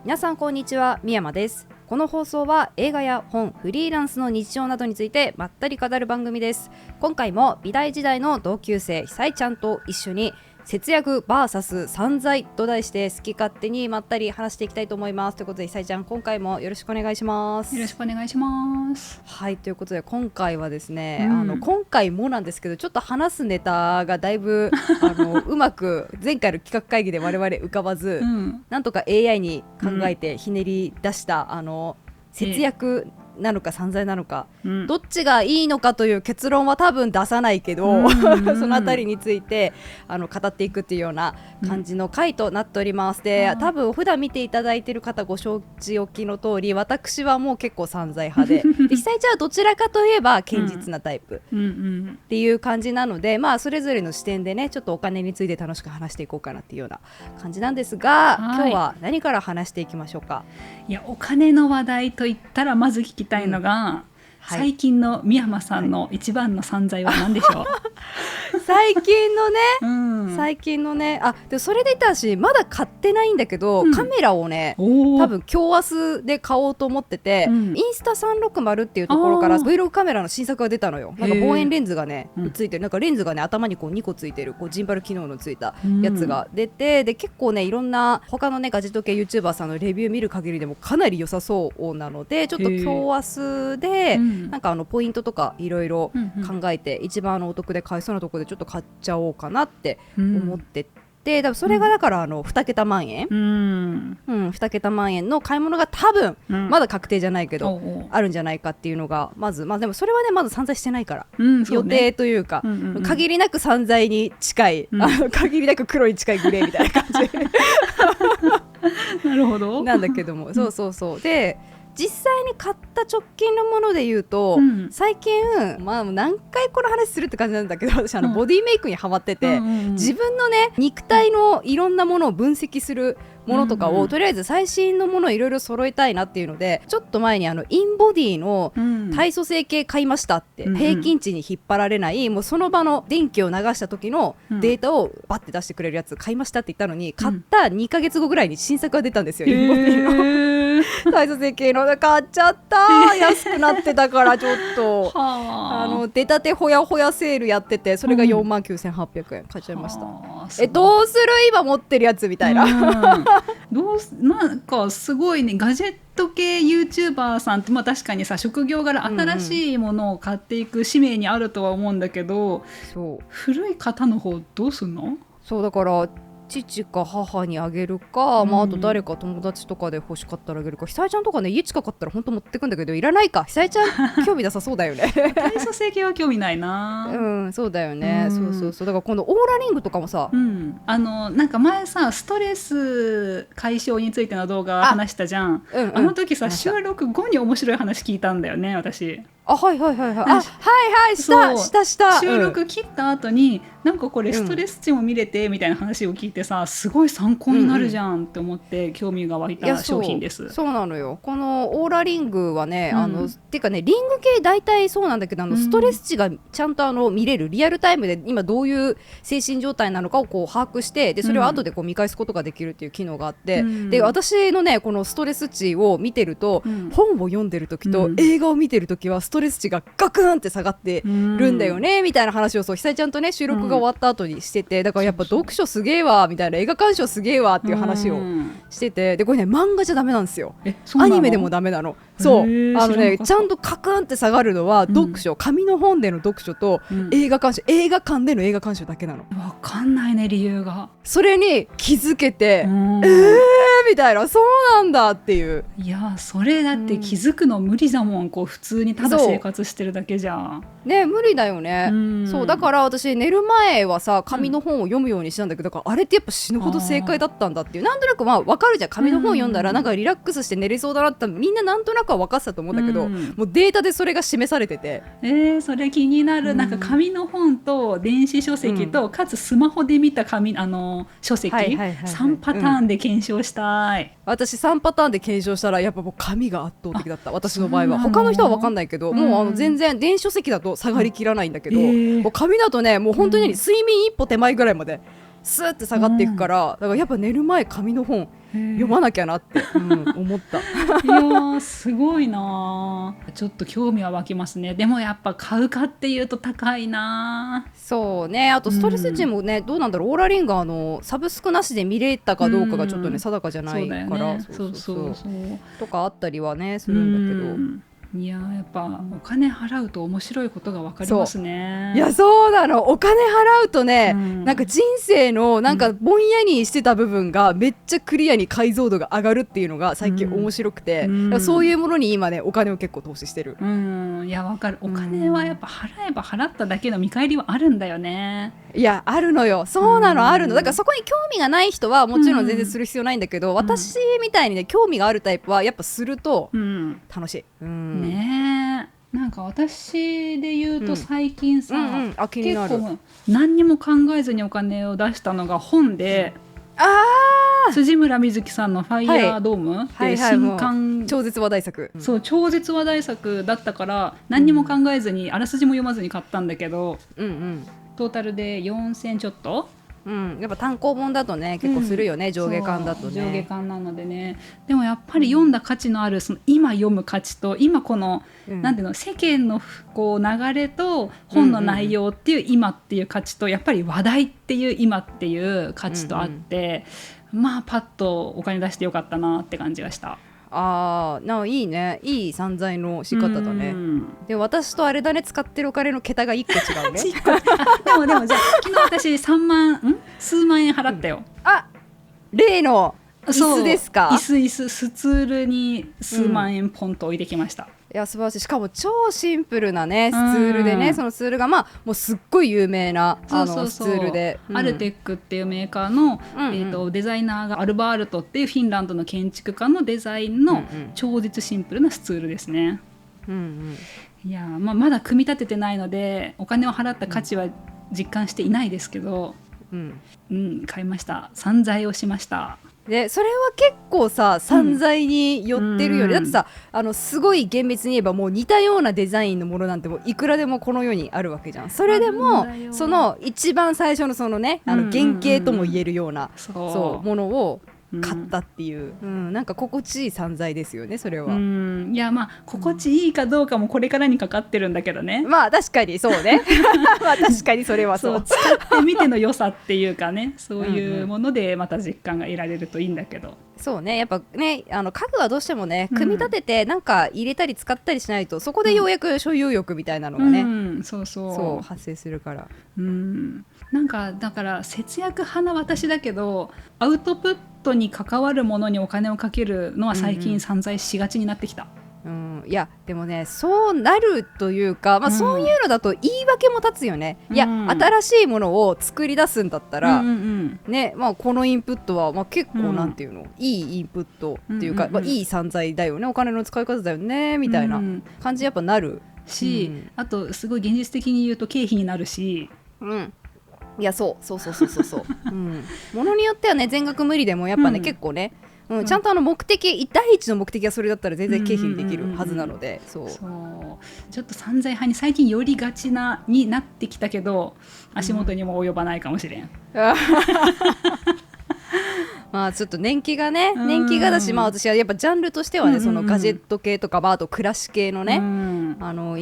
皆さんこんにちは、みやまです。この放送は映画や本、フリーランスの日常などについてまったり語る番組です。今回も美大時代の同級生久井ちゃんと一緒に節約 VS 散財と題して好き勝手にまったり話していきたいと思います。ということで久井ちゃん、今回もよろしくお願いします。よろしくお願いします。はい、ということで今回はですね、今回もなんですけど、ちょっと話すネタがだいぶうまく前回の企画会議で我々浮かばず、なんとか AI に考えてひねり出した、節約なのか散財なのか、どっちがいいのかという結論は多分出さないけど、そのあたりについて語っていくっていうような感じの回となっております。で、多分普段見ていただいている方ご承知おきの通り、私はもう結構散財派で久井ちゃんはどちらかといえば堅実なタイプっていう感じなので、まあそれぞれの視点でね、ちょっとお金について楽しく話していこうかなっていうような感じなんですが、今日は何から話していきましょうか。いや、お金の話題といったらまず聞きたいのが、最近の宮山さんの一番の散財は何でしょう。最近のね、でそれで言ったらし、まだ買ってないんだけど、カメラをね、多分今日明日で買おうと思ってて、インスタ360っていうところから Vlog カメラの新作が出たのよ。なんか望遠レンズがね、ついてる、なんかレンズがね頭にこう2個ついてる、こうジンバル機能のついたやつが出て、で結構ねいろんな他のねガジェット系 YouTuber さんのレビュー見る限りでもかなり良さそうなので、ちょっと今日明日で、なんかポイントとかいろいろ考えて、一番お得で買えそうなところでちょっと買っちゃおうかなって思ってて、多分それがだから2桁万円、2桁万円の買い物が多分、まだ確定じゃないけどあるんじゃないかっていうのがまず、でもそれはねまだ散財してないから、予定というか、限りなく散財に近い、限りなく黒に近いグレーみたいな感じなるほど。なんだけども、そうで実際に買った直近のもので言うと、最近、何回この話するって感じなんだけど、私ボディメイクにハマってて、自分のね肉体のいろんなものを分析するものとかを、とりあえず最新のものをいろいろ揃えたいなっていうので、ちょっと前にインボディの体組成計買いましたって、平均値に引っ張られない、もうその場の電気を流した時のデータをバッて出してくれるやつ買いましたって言ったのに、買った2ヶ月後ぐらいに新作が出たんですよ、インボディの体組成計の。買っちゃった。安くなってたからちょっと出たてほやほやセールやってて、それが49,800円買っちゃいました。どうする今持ってるやつみたいな。なんかすごいね、ガジェット系 YouTuber さんって、確かにさ、職業柄新しいものを買っていく使命にあるとは思うんだけど、古い方の方どうすんの？そうだから父か母にあげるか、あと誰か友達とかで欲しかったらあげるか。久井ちゃんとかね、家近かったら本当持ってくんだけど、いらないか。久井ちゃん興味なさそうだよね。体組成計は興味ないな。そうだよね。そうだからこのオーラリングとかもさ、なんか前さ、ストレス解消についての動画話したじゃん。あの時さ、収録後に面白い話聞いたんだよね、私。した収録切った後に、なんかこれストレス値も見れてみたいな話を聞いてさ、すごい参考になるじゃんって思って興味が湧いた商品です。そうなのよ。このオーラリングはね、ていうかね、リング系大体そうなんだけど、ストレス値がちゃんと見れる、リアルタイムで今どういう精神状態なのかをこう把握して、でそれを後でこう見返すことができるっていう機能があって、で私のねこのストレス値を見てると、本を読んでる時と映画を見てる時はストレス値がガクンって下がってるんだよねみたいな話を久井ちゃんとね収録が終わった後にしてて、だからやっぱ読書すげえわみたいな、映画鑑賞すげえわっていう話をしてて、でこれね漫画じゃダメなんですよ。アニメでもダメなの。そうちゃんとカクンって下がるのは読書、紙の本での読書と映画鑑賞、映画館での映画鑑賞だけなの。わかんないね、理由が。それに気づけて、みたいな、そうなんだっていう。いや、それだって気づくの無理だもん。こう普通にただ生活してるだけじゃね、無理だよね。そうだから私寝る前はさ、紙の本を読むようにしたんだけど、だからあれってやっぱ死ぬほど正解だったんだっていう、なんとなく分かるじゃん。紙の本読んだらなんかリラックスして寝れそうだなってみんななんとなくは分かってたと思うんだけど、もうデータでそれが示されてて、それ気になる。なんか紙の本と電子書籍と、かつスマホで見た書籍、3パターンで検証したい。私3パターンで検証したらやっぱもう紙が圧倒的だった。私の場合は。他の人は分かんないけど、もう全然電子書籍だと下がりきらないんだけど、もう紙だとね、もう本当に睡眠一歩手前ぐらいまでスーって下がっていくから、だからやっぱ寝る前紙の本読まなきゃなって、思ったいやすごいな。ちょっと興味は湧きますね。でもやっぱ買うかっていうと高いな。そうね。あとストレス値もね、どうなんだろう。オーラリンガーサブスクなしで見れたかどうかがちょっとね、定かじゃないから、そうとかあったりはねするんだけど、いややっぱお金払うと面白いことが分かりますね。いやそうなの。お金払うとね、なんか人生のなんかぼんやりしてた部分がめっちゃクリアに解像度が上がるっていうのが最近面白くて、そういうものに今ねお金を結構投資してる。いや分かる。お金はやっぱ払えば払っただけの見返りはあるんだよね。いやあるのよ。そうなの、あるの。だからそこに興味がない人はもちろん全然する必要ないんだけど、私みたいにね興味があるタイプはやっぱすると楽しい。ねえ、なんか私で言うと最近さ、結構何にも考えずにお金を出したのが本で、辻村瑞希さんの「ファイヤードーム」っていう新刊、超絶話題作、そう超絶話題作だったから何にも考えずに、あらすじも読まずに買ったんだけど、トータルで4000ちょっと。やっぱ単行本だとね結構するよね、上下巻だとね。上下巻なのでね。でもやっぱり読んだ価値のあるその今読む価値と今この、なんていうの、世間のこう流れと本の内容っていう今っていう価値と、やっぱり話題っていう今っていう価値とあって、まあパッとお金出してよかったなって感じがした。いいね。いい散財の仕方だね。で私とあれだね、使ってるお金の桁が1個違うねでもじゃあ昨日私数万円払ったよ。例の椅子ですか？椅子スツールに数万円ポンと置いてきました。いや素晴らしい。しかも超シンプルなねスツールでね、そのツールがもうすっごい有名なスツールで、アルテックっていうメーカーの、デザイナーがアルバールトっていうフィンランドの建築家のデザインの超絶シンプルなスツールですね。いや、まだ組み立ててないのでお金を払った価値は実感していないですけど、買いました。散財をしました。でそれは結構さ散財に寄ってるよね、だってさすごい厳密に言えばもう似たようなデザインのものなんてもういくらでもこの世にあるわけじゃん。それでもその一番最初のそのね原型とも言えるようなものを買ったっていう、なんか心地いい散財ですよねそれは。いや心地いいかどうかもこれからにかかってるんだけどね。確かにそうね確かにそれはそう使ってみての良さっていうかね、そういうものでまた実感が得られるといいんだけど。そうね、やっぱね家具はどうしてもね組み立ててなんか入れたり使ったりしないと、そこでようやく所有欲みたいなのがね、そう発生するから。なんかだから節約派な私だけど、アウトプットに関わるものにお金をかけるのは最近散財しがちになってきた。いやでもねそうなるというか、そういうのだと言い訳も立つよね。いや、新しいものを作り出すんだったら、ね、このインプットは結構なんていうの、いいインプットっていうか、いい散財だよね、お金の使い方だよねみたいな感じやっぱなるし、あとすごい現実的に言うと経費になるし。いやそうものによってはね全額無理でもやっぱね、結構ね、ちゃんと目的第一の目的がそれだったら全然経費にできるはずなので、そうちょっと散財派に最近寄りがちになってきたけど、足元にも及ばないかもしれん。ちょっと年季がだし、私はやっぱジャンルとしてはね、そのガジェット系とか、あと暮らし系のね、イ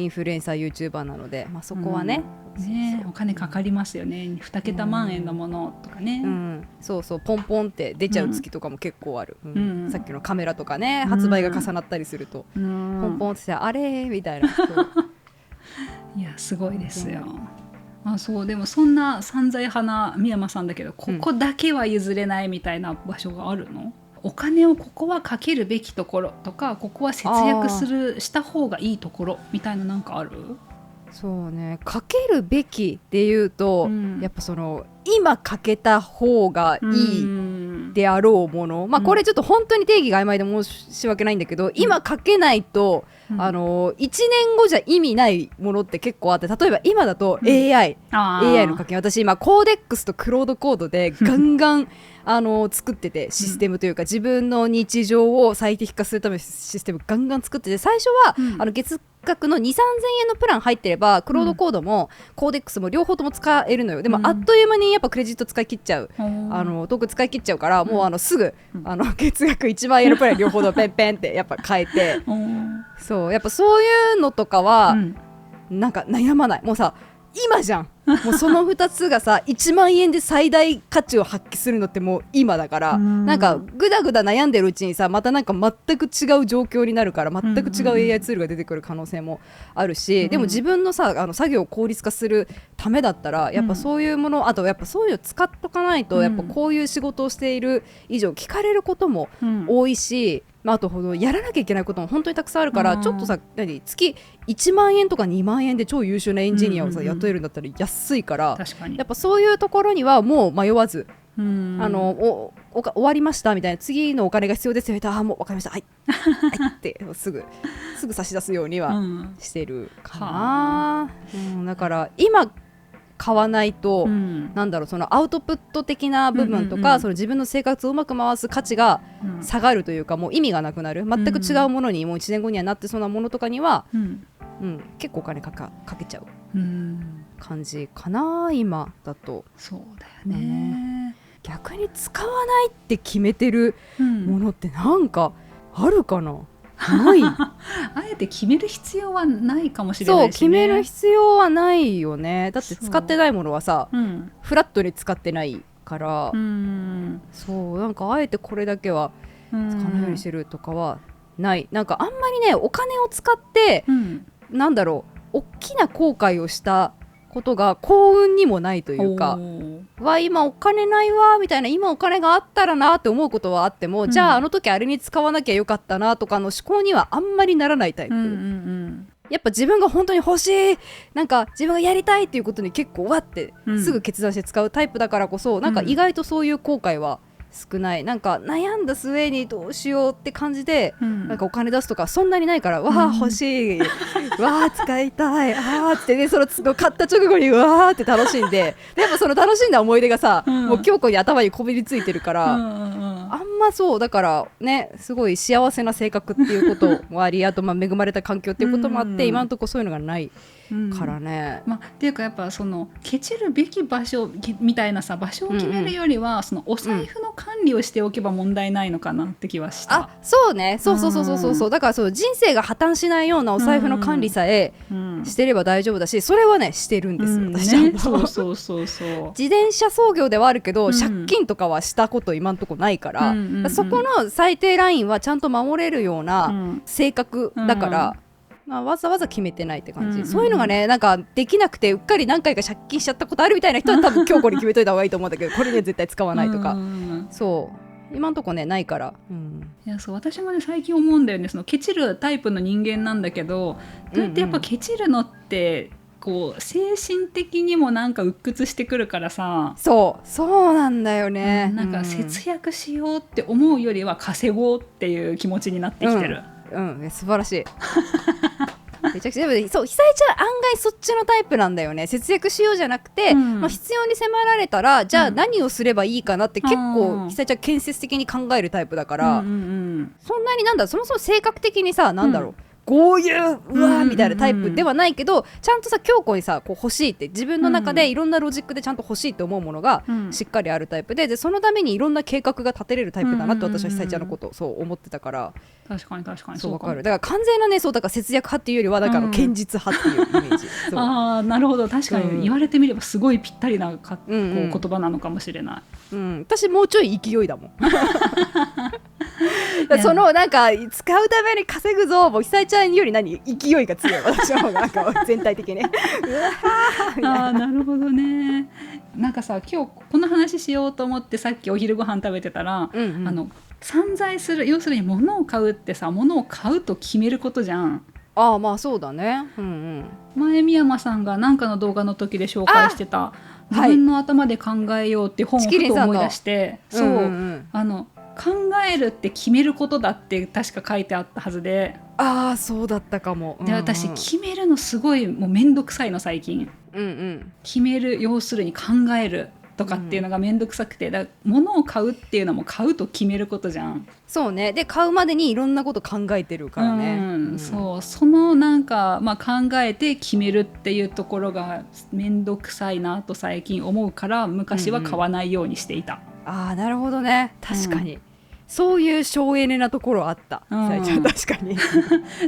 ンフルエンサー YouTuber なので、そこはね、お金かかりますよね。2桁万円のものとかね、そうポンポンって出ちゃう月とかも結構ある、さっきのカメラとかね、発売が重なったりすると、ポンポンってあれみたいな。いやすごいですよ。そうでもそんな散財派な三山さんだけど、ここだけは譲れないみたいな場所があるの？お金をここはかけるべきところとか、ここは節約した方がいいところみたいななんかある？そうね、かけるべきでいうと、やっぱその今かけた方がいいであろうもの、これちょっと本当に定義が曖昧で申し訳ないんだけど、今かけないと、1年後じゃ意味ないものって結構あって、例えば今だと AI の課金、私今コーデックスとクロードコードでガンガン作ってて、システムというか自分の日常を最適化するためのシステムガンガン作ってて、最初は月額の 2,3000 円のプラン入ってればクロードコードもコーデックスも両方とも使えるのよ。でもあっという間にやっぱクレジット使い切っちゃう、トーク使い切っちゃうから、もうすぐ月額1万円のプラン両方ともペンペンってやっぱ変えてそうやっぱそういうのとかはなんか悩まない。もうさ今じゃんもうその2つがさ1万円で最大価値を発揮するのってもう今だから、なんかぐだぐだ悩んでるうちにさまたなんか全く違う状況になるから、全く違う AI ツールが出てくる可能性もあるし、でも自分のさ作業を効率化するためだったらやっぱそういうもの、あとやっぱそういうの使っとかないと、やっぱこういう仕事をしている以上聞かれることも多いし、あとやらなきゃいけないことも本当にたくさんあるから、ちょっとさ月1万円とか2万円で超優秀なエンジニアをさ、雇えるんだったら安いから、やっぱそういうところにはもう迷わず、終わりましたみたいな、次のお金が必要ですよ、もう分かりました、はい、はいってすぐ差し出すようにはしてるかな、だから今買わないと、なんだろう、そのアウトプット的な部分とか、その自分の生活をうまく回す価値が下がるというか、もう意味がなくなる、全く違うものにもう1年後にはなってそうなものとかには、結構お金かけちゃう感じかな今だと。そうだよね、逆に使わないって決めてるものってなんかあるかな、ないあえて決める必要はないかもしれないしね。そう決める必要はないよね。だって使ってないものはさ、フラットに使ってないから、そうなんかあえてこれだけは使わないようにしてるとかはない。なんかあんまりねお金を使って、なんだろう、大きな後悔をしたことが幸運にもないというか、今お金ないわみたいな、今お金があったらなって思うことはあっても、じゃああの時あれに使わなきゃよかったなとかの思考にはあんまりならないタイプ、やっぱ自分が本当に欲しい、なんか自分がやりたいっていうことに結構わってすぐ決断して使うタイプだからこそ、なんか意外とそういう後悔は少ない。なんか悩んだ末にどうしようって感じで、なんかお金出すとかそんなにないから、わー欲しい、わー使いたい、ってね、その買った直後にわーって楽しんで、やっぱその楽しんだ思い出がさ、もう強固に頭にこびりついてるから、あんまそうだからね、すごい幸せな性格っていうこともあり、あと恵まれた環境っていうこともあって、今のところそういうのがないからね、っていうかやっぱそのケチるべき場所みたいなさ、場所を決めるよりは、そのお財布の管理をしておけば問題ないのかなって気はした。そうね、そうだからそう人生が破綻しないようなお財布の管理さえしてれば大丈夫だし、それはねしてるんですよ、私は。そう自転車操業ではあるけど、借金とかはしたこと今んとこないから、そこの最低ラインはちゃんと守れるような性格だから、わざわざ決めてないって感じ、そういうのがね、なんかできなくてうっかり何回か借金しちゃったことあるみたいな人は多分強固に決めといた方がいいと思うんだけど、これで絶対使わないとか、そう今んとこねないから、いやそう私もね最近思うんだよね。そのケチるタイプの人間なんだけど、どうやってやっぱケチるのってこう精神的にもなんか鬱屈してくるからさ、そうなんだよね、なんか節約しようって思うよりは稼ごうっていう気持ちになってきてる。素晴らしいめちゃくちゃでもそう、久江ちゃん案外そっちのタイプなんだよね。節約しようじゃなくて、必要に迫られたらじゃあ何をすればいいかなって結構久江ちゃん建設的に考えるタイプだから、そんなにそもそも性格的にさ、なんだろう、こういううわーみたいなタイプではないけど、ちゃんとさ強固にさこう欲しいって自分の中でいろんなロジックでちゃんと欲しいって思うものがしっかりあるタイプで、そのためにいろんな計画が立てれるタイプだなって私は久井ちゃんのことをそう思ってたから。確かにそう分かる。だから完全なね、そうだから節約派っていうよりはだから堅実派っていうイメージ、ああなるほど、確かに言われてみればすごいぴったりなこう言葉なのかもしれない。私もうちょい勢いだもんそのなんか使うために稼ぐぞ、もう久井ちゃんより勢いが強い私の方がなんか全体的になるほどね。なんかさ今日この話しようと思ってさっきお昼ご飯食べてたら、散財する、要するに物を買うってさ、物を買うと決めることじゃん。まあそうだね、前宮山さんが何かの動画の時で紹介してた自分の頭で考えようって本をふと思い出して、考えるって決めることだって確か書いてあったはずで、そうだったかも。で私決めるのすごいもうめんどくさいの最近。決める、要するに考える、とかっていうのがめんどくさくて、だ物を買うっていうのも買うと決めることじゃん。そうね。で買うまでにいろんなこと考えてるからね、そう、そのなんか、考えて決めるっていうところがめんどくさいなと最近思うから、昔は買わないようにしていた。ああ、なるほどね。確かに、そういう省エネなところあった、さえちゃん。確かに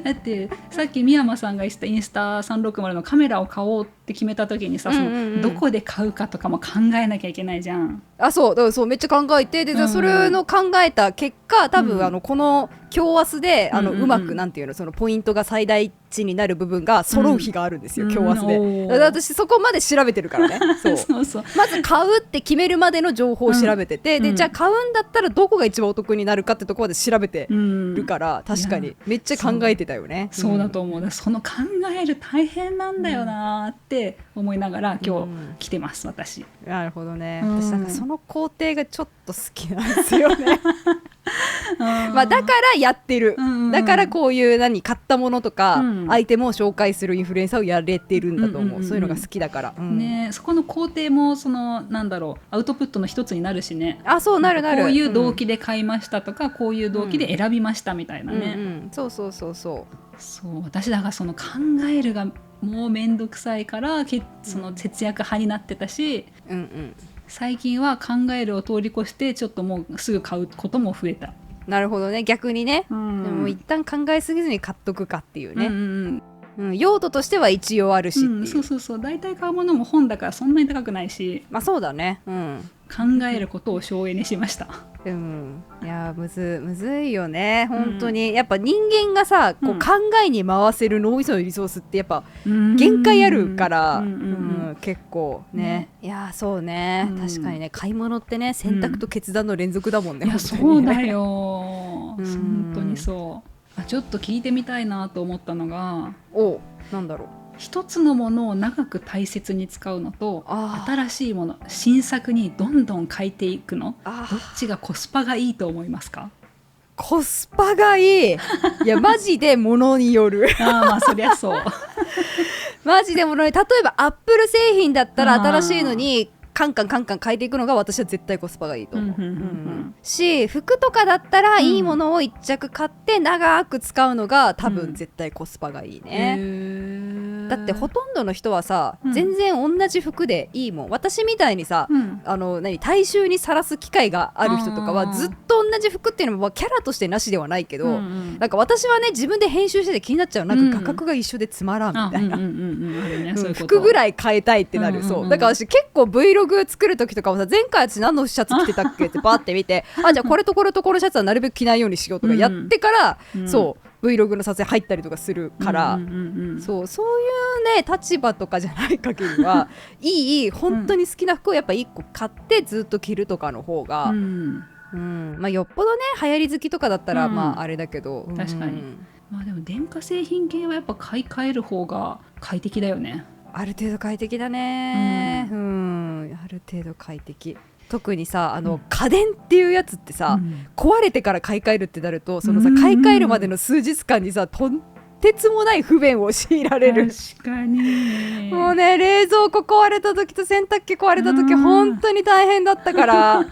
だってさっき三山さんが言ってたインスタ360のカメラを買おうって決めた時にさ、そのどこで買うかとかも考えなきゃいけないじゃん。そうだからそうめっちゃ考えて、で、それの考えた結果、多分、この強アスでうまくなんていうの、そのポイントが最大値になる部分が揃う日があるんですよ、強アスで。だから私そこまで調べてるからね。そうそうまず買うって決めるまでの情報を調べてて、でじゃあ買うんだったらどこが一番お得になるかってところまで調べてるから、確かにめっちゃ考えてたよね。そうだと思う。その考える大変なんだよなって思いながら今日来てます、私。なるほどね。私なんかその工程がちょっと好きなんですよね。だからやってる、だからこういう買ったものとか、アイテムを紹介するインフルエンサーをやれてるんだと思う、そういうのが好きだから、ね、そこの工程もそのなんだろう、アウトプットの一つになるしね。そうなるなる。こういう動機で買いましたとか、こういう動機で選びましたみたいなね、そうそうそうそう。そう私だからその考えるがもうめんどくさいからその節約派になってたし、最近は考えるを通り越してちょっともうすぐ買うことも増えた。なるほどね、逆にね、でも一旦考えすぎずに買っとくかっていうね、用途としては一応あるしっていう、そうそうそう。大体買うものも本だからそんなに高くないし、そうだね、考えることを省エネしました。いやむずいよね本当に、やっぱ人間がさこう考えに回せる脳みそのリソースってやっぱ限界あるから、結構ね、いやそうね、確かにね、買い物ってね選択と決断の連続だもんね、いやそうだよ本当にそう。ちょっと聞いてみたいなと思ったのが、なんだろう、一つのものを長く大切に使うのと、新しいもの新作にどんどん変えていくの、どっちがコスパがいいと思いますか？コスパがいいいやマジで物によるそりゃそうマジで物に、例えばアップル製品だったら新しいのにカンカン変えていくのが私は絶対コスパがいいと思う、し、服とかだったらいいものを一着買って長く使うのが多分絶対コスパがいいね、だってほとんどの人はさ、全然同じ服でいいもん。私みたいにさ、大衆にさらす機会がある人とかはずっと同じ服っていうのもキャラとしてなしではないけど、なんか私はね自分で編集してて気になっちゃう、なんか画角が一緒でつまらんみたいな、服ぐらい変えたいってなる、そうだから私結構 Vlog 作る時とかもさ、前回私何のシャツ着てたっけってバーって見てじゃあこれとこれとこのシャツはなるべく着ないようにしようとかやってから、そう Vlog の撮影入ったりとかするから、そういうね立場とかじゃない限りはいい本当に好きな服をやっぱ1個買ってずっと着るとかの方が、よっぽどね流行り好きとかだったらあれだけど、確かに、でも電化製品系はやっぱ買い替える方が快適だよね。ある程度快適だね、ある程度快適。特にさ家電っていうやつってさ、壊れてから買い替えるってなると、そのさ買い替えるまでの数日間にさとんてつもない不便を強いられる。確かにもうね、冷蔵庫壊れた時と洗濯機壊れた時本当に大変だったから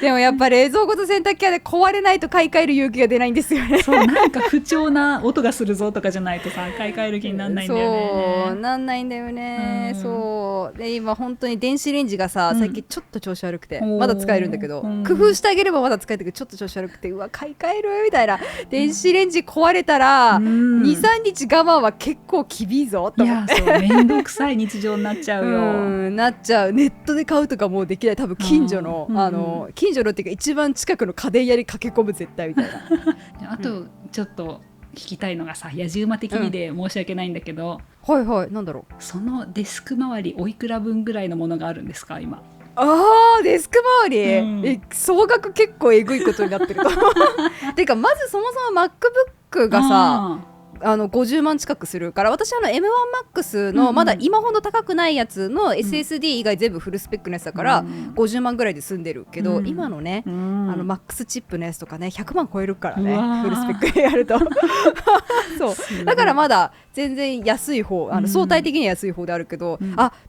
でもやっぱ冷蔵庫と洗濯機はね壊れないと買い替える勇気が出ないんですよね。そうなんか不調な音がするぞとかじゃないとさ買い替える気になんないんだよね。そうなんないんだよね、そうで今本当に電子レンジがさ、最近ちょっと調子悪くてまだ使えるんだけど、工夫してあげればまだ使えるけどちょっと調子悪くて、うわ買い替えるみたいな、電子レンジ壊れたら 2,3 日我慢は結構厳いぞと思って。いやそうめんどくさい日常になっちゃうよなっちゃう。ネットで買うとかもうできない。多分近所の近所のっていうか一番近くの家電屋に駆け込む絶対みたいなあとちょっと聞きたいのがさ、野じ馬的にで申し訳ないんだけど、はいはいなんだろう、そのデスク周りおいくら分ぐらいのものがあるんですか今？デスク周り、総額結構えぐいことになってるとてかまずそもそも MacBook がさ50万近くするから、私M1MAX のまだ今ほど高くないやつの SSD 以外全部フルスペックのやつだから50万ぐらいで済んでるけど、今のねMAX チップのやつとかね100万超えるからね、フルスペックでやるとそうだからまだ全然安い方、相対的には安い方であるけど、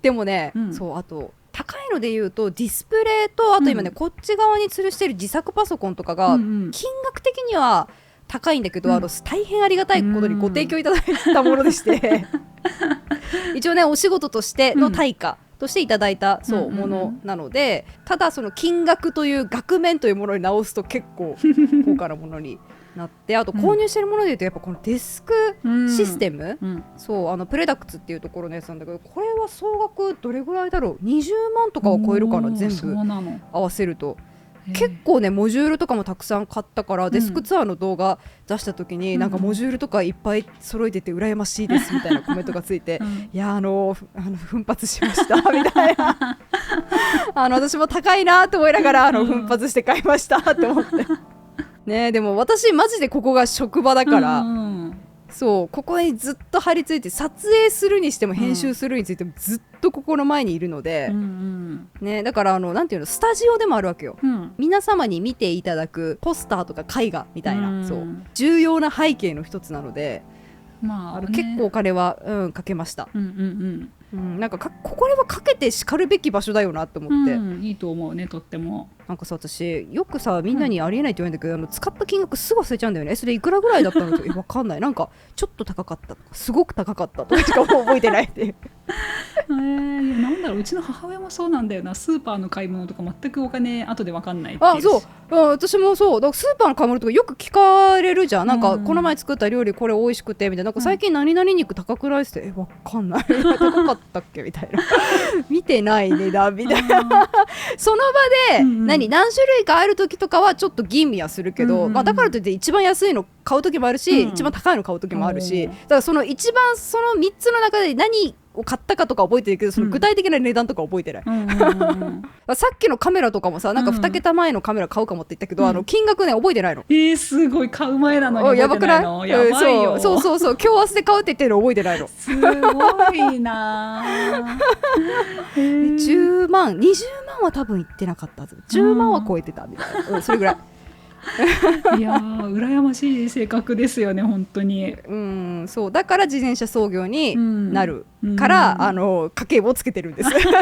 でもね、そうあと高いのでいうとディスプレイと、あと今ね、こっち側に吊るしてる自作パソコンとかが金額的には高いんだけど、大変ありがたいことにご提供いただいたものでして一応ねお仕事としての対価としていただいたものなので、ただその金額という額面というものに直すと結構高価なものになって、あと購入してるものでいうとやっぱこのデスクシステム、そうプレダクツっていうところのやつなんだけど、これは総額どれぐらいだろう、20万とかは超えるかな、全部合わせると。結構ねモジュールとかもたくさん買ったから、デスクツアーの動画出した時に、なんかモジュールとかいっぱい揃えてて羨ましいですみたいなコメントがついて、いや奮発しましたみたいな私も高いなと思いながら奮発して買いましたって思ってね。でも私マジでここが職場だから、そうここにずっと張り付いて、撮影するにしても編集するについてもずっとここの前にいるので、ね、だからなんていうの、スタジオでもあるわけよ、皆様に見ていただくポスターとか絵画みたいな、そう重要な背景の一つなので、結構お金は、かけました。なんかこれはかけてしかるべき場所だよなと思って、いいと思うね、とっても。なんかさ、私よくさみんなにありえないって言われるんだけど、使った金額すぐ忘れちゃうんだよね。それいくらぐらいだったのって分かんない。なんかちょっと高かったとかすごく高かったとかしか覚えてないっていうなんだろう、うちの母親もそうなんだよな。スーパーの買い物とか全くお金後で分かんないっていう。そう、私もそうだから、スーパーの買い物とかよく聞かれるじゃん。なんかこの前作った料理これ美味しくてみたいな、なんか最近何々肉高くないって分かんない高かったっけみたいな見てない値段みたいなその場で、何種類かある時とかはちょっと吟味はするけど、だからといって一番安いの買う時もあるし、一番高いの買う時もあるし、だからその一番その3つの中で何を買ったかとか覚えてるけど、その具体的な値段とか覚えてない、さっきのカメラとかもさ、なんか2桁前のカメラ買うかもって言ったけど、金額ね覚えてないの。すごい、買う前なのに覚えてないの。やばいよ。そう今日明日で買うって言ってるの覚えてないの。すごいな10万20万は多分いってなかったはず。10万は超えてたみたいな、それぐらいいや羨ましい性格ですよね本当に。そうだから自転車操業になるから、家計簿をつけてるんです家計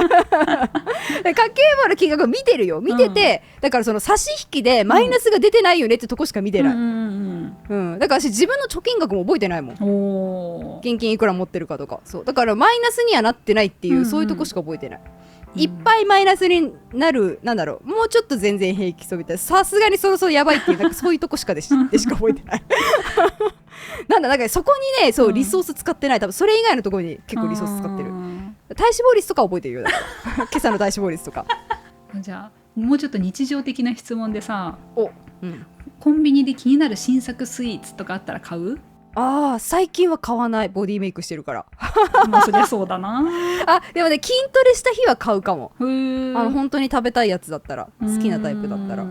簿の金額を見てるよ、見てて、だからその差し引きでマイナスが出てないよねってとこしか見てない、だから私自分の貯金額も覚えてないもん。現金いくら持ってるかとか。そうだからマイナスにはなってないっていう、そういうとこしか覚えてない。いっぱいマイナスになる、なんだろう、もうちょっと全然平気そうみたいな、さすがにそろそろやばいっていう、なんかそういうとこしかしか覚えてないなんかそこにね、そうリソース使ってない。多分それ以外のところに結構リソース使ってる。体脂肪率とか覚えてるよだから今朝の体脂肪率とかじゃあもうちょっと日常的な質問でさ、コンビニで気になる新作スイーツとかあったら買う？最近は買わない。ボディメイクしてるからそりゃそうだなでもね、筋トレした日は買うかも。本当に食べたいやつだったら、好きなタイプだったら。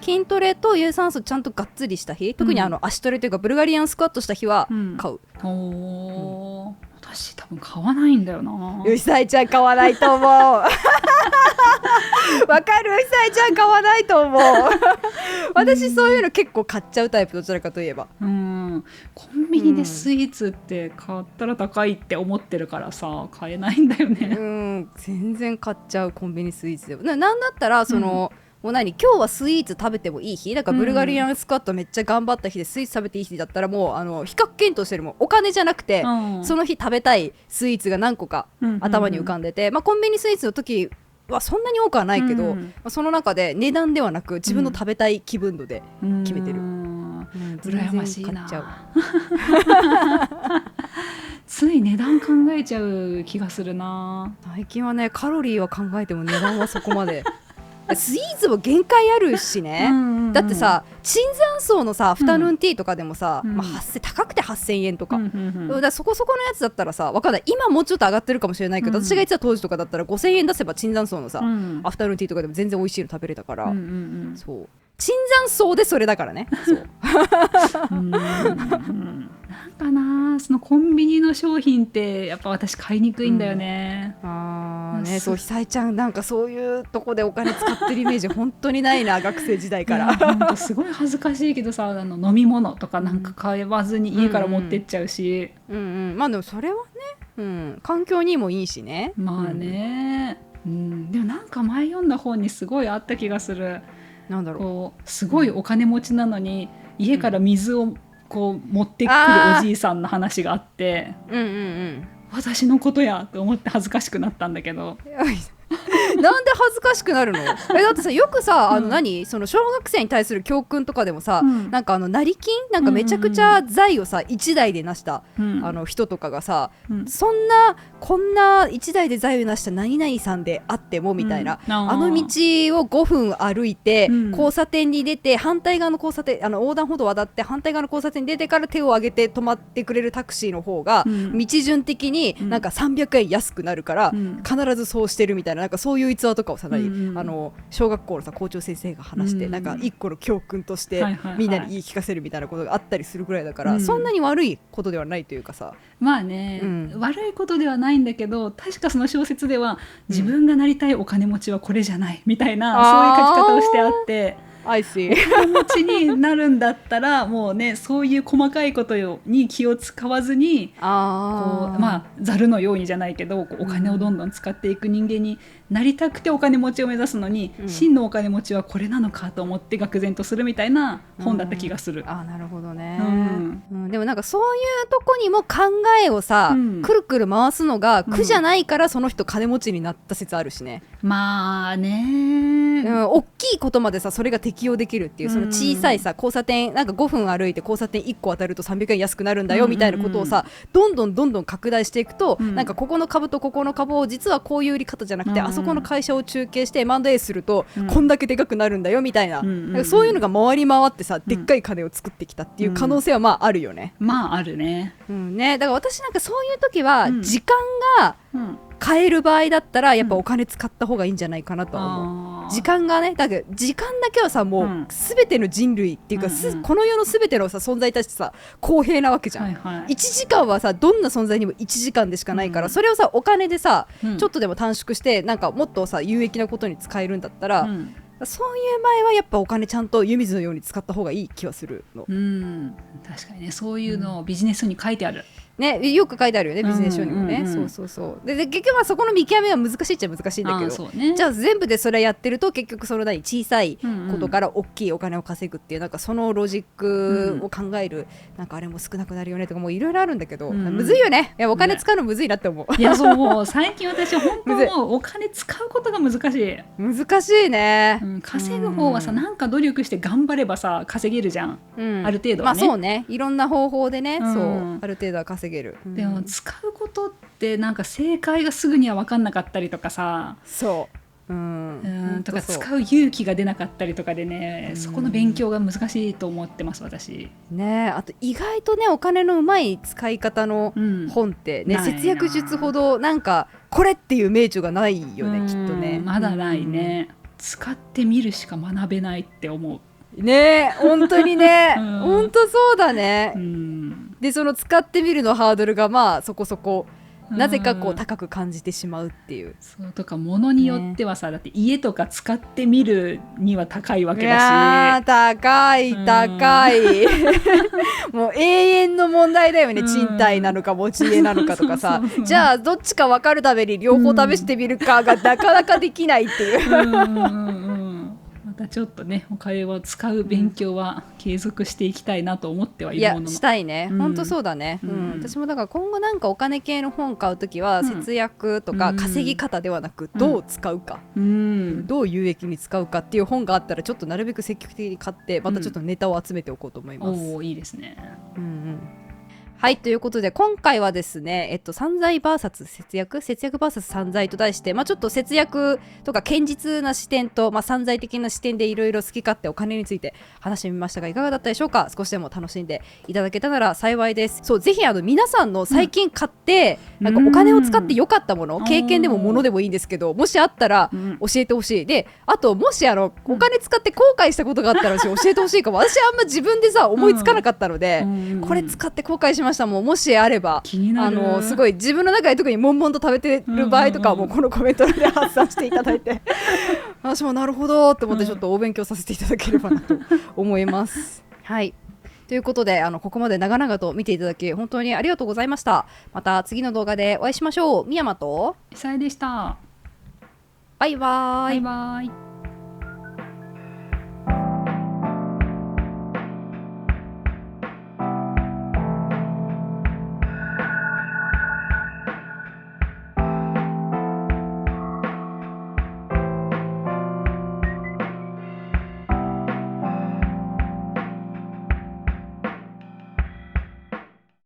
筋トレと有酸素ちゃんとがっつりした日、特に足トレというかブルガリアンスクワットした日は買う。私多分買わないんだよな。うさいちゃん買わないと思うわかる、うさいちゃん買わないと思う私そういうの結構買っちゃうタイプ、どちらかといえば。コンビニでスイーツって買ったら高いって思ってるからさ、買えないんだよね。全然買っちゃう、コンビニスイーツでも。なんだったらもう今日はスイーツ食べてもいい日だから、ブルガリアンスクワットめっちゃ頑張った日でスイーツ食べていい日だったら、もう比較検討してるもん。お金じゃなくて、その日食べたいスイーツが何個か頭に浮かんでて、コンビニスイーツの時はそんなに多くはないけど、その中で値段ではなく自分の食べたい気分度で決めてる。羨ましいなつい値段考えちゃう気がするな。最近はね、カロリーは考えても値段はそこまでスイーツも限界あるしね、だってさ、椿山荘のさアフタヌーンティーとかでもさ、高くて8000円とか、だからそこそこのやつだったらさ、わかんない、今もうちょっと上がってるかもしれないけど、私が言ってた当時とかだったら5000円出せば椿山荘のさ、アフタヌーンティーとかでも全然美味しいの食べれたから、そう椿山荘でそれだからね。そうなんかな、そのコンビニの商品ってやっぱ私買いにくいんだよね。そう、久井ちゃんなんかそういうとこでお金使ってるイメージ本当にないな学生時代からすごい恥ずかしいけどさ、飲み物とかなんか買わずに家から持ってっちゃうし、でもそれはね、環境にもいいしね。まあね、でもなんか前読んだ本にすごいあった気がする。なんだろう、こうすごいお金持ちなのに、家から水をこう持ってくるおじいさんの話があって、私のことやと思って恥ずかしくなったんだけどなんで恥ずかしくなるの？だってさ、よくさ、その小学生に対する教訓とかでもさ、なんか成金なんかめちゃくちゃ財をさ一代で成した、人とかがさ、そんなこんな一代で財を成した何々さんであってもみたいな、道を5分歩いて、交差点に出て反対側の交差点横断歩道を渡って反対側の交差点に出てから手を挙げて止まってくれるタクシーの方が、道順的になんか300円安くなるから、必ずそうしてるみたいな、なんかそういう逸話とかをさ、小学校のさ校長先生が話して、なんか一個の教訓としてみんなに言い聞かせるみたいなことがあったりするぐらいだから、そんなに悪いことではないというかさ。まあね、悪いことではないんだけど、確かその小説では自分がなりたいお金持ちはこれじゃないみたいな、そういう書き方をしてあって、I see お金持ちになるんだったらもうね、そういう細かいことに気を使わずに、こうまあざるのようにじゃないけど、こうお金をどんどん使っていく人間になりたくてお金持ちを目指すのに、真のお金持ちはこれなのかと思って愕然とするみたいな本だった気がする。なるほどね、でもなんかそういうとこにも考えをさ、くるくる回すのが苦じゃないから、その人金持ちになった説あるしね。まあね、大きいことまでさそれが適用できるっていう、その小さいさ交差点なんか5分歩いて交差点1個渡ると300円安くなるんだよみたいなことをさ、どんどん拡大していくと、なんかここの株とここの株を実はこういう売り方じゃなくて、あそこの会社を中継して M&A するとこんだけでかくなるんだよみたいな、なんかそういうのが回り回ってさ、でっかい金を作ってきたっていう可能性はまああるよね。まああるね。だから私なんかそういう時は時間が買える場合だったらやっぱお金使った方がいいんじゃないかなとは思う。時間がね、だけど時間だけはさもう全ての人類っていうか、この世の全てのさ存在たちさ公平なわけじゃん、1時間はさどんな存在にも1時間でしかないから、それをさお金でさ、ちょっとでも短縮してなんかもっとさ有益なことに使えるんだったら、そういう場合はやっぱお金ちゃんと湯水のように使った方がいい気はするの。確かにね、そういうのをビジネス書に書いてある、ね、よく書いてあるよねビジネス書にもね。そうで結局はそこの見極めは難しいっちゃ難しいんだけど、じゃあ全部でそれやってると結局その小さいことから大きいお金を稼ぐっていう、なんかそのロジックを考える、なんかあれも少なくなるよねとかもいろいろあるんだけど、むずいよね。いやお金使うのむずいなって思う。いやそう最近私本当もうお金使うことが難しいね、稼ぐ方はさなんか努力して頑張ればさ稼げるじゃん、ある程度はね。まあそうね、いろんな方法でね、そうある程度は稼げる。でも使うことってなんか正解がすぐには分かんなかったりとかさ、とか使う勇気が出なかったりとかでね、そこの勉強が難しいと思ってます私ね。あと意外とねお金のうまい使い方の本ってね、節約術ほどなんかこれっていう名著がないよね、きっとね。まだないね、使ってみるしか学べないって思うね。本当にね本当そうだね。でその使ってみるのハードルがまあそこそこなぜかこう高く感じてしまうっていう。そうとか物によってはさ、だって家とか使ってみるには高いわけだし。高いもう永遠の問題だよね。賃貸なのか持ち家なのかとかさじゃあどっちか分かるために両方試してみるかがなかなかできないっていうまたちょっとねお金を使う勉強は継続していきたいなと思ってはいるものの。いやしたいね、本当そうだね、私もだから今後なんかお金系の本買うときは節約とか稼ぎ方ではなくどう使うか、どう有益に使うかっていう本があったらちょっとなるべく積極的に買ってまたちょっとネタを集めておこうと思います。おーいいですね。はい、ということで今回はですね、散財 VS 節約 VS 散財と題して、ちょっと節約とか堅実な視点と、散財的な視点でいろいろ好き勝手お金について話してみましたがいかがだったでしょうか。少しでも楽しんでいただけたなら幸いです。そうぜひ皆さんの最近買って、なんかお金を使って良かったもの、経験でも物でもいいんですけど、もしあったら教えてほしい。であともしお金使って後悔したことがあったら教えてほしいかも。私あんま自分でさ思いつかなかったので、これ使って後悔しましたもしあれば気になる。すごい自分の中で特に悶々と食べてる場合とかはもうこのコメントで発散していただいて私もなるほどと思ってちょっとお勉強させていただければなと思いますはいということでここまで長々と見ていただき本当にありがとうございました。また次の動画でお会いしましょう。宮山と久江でした。バイバイ。バイバイ。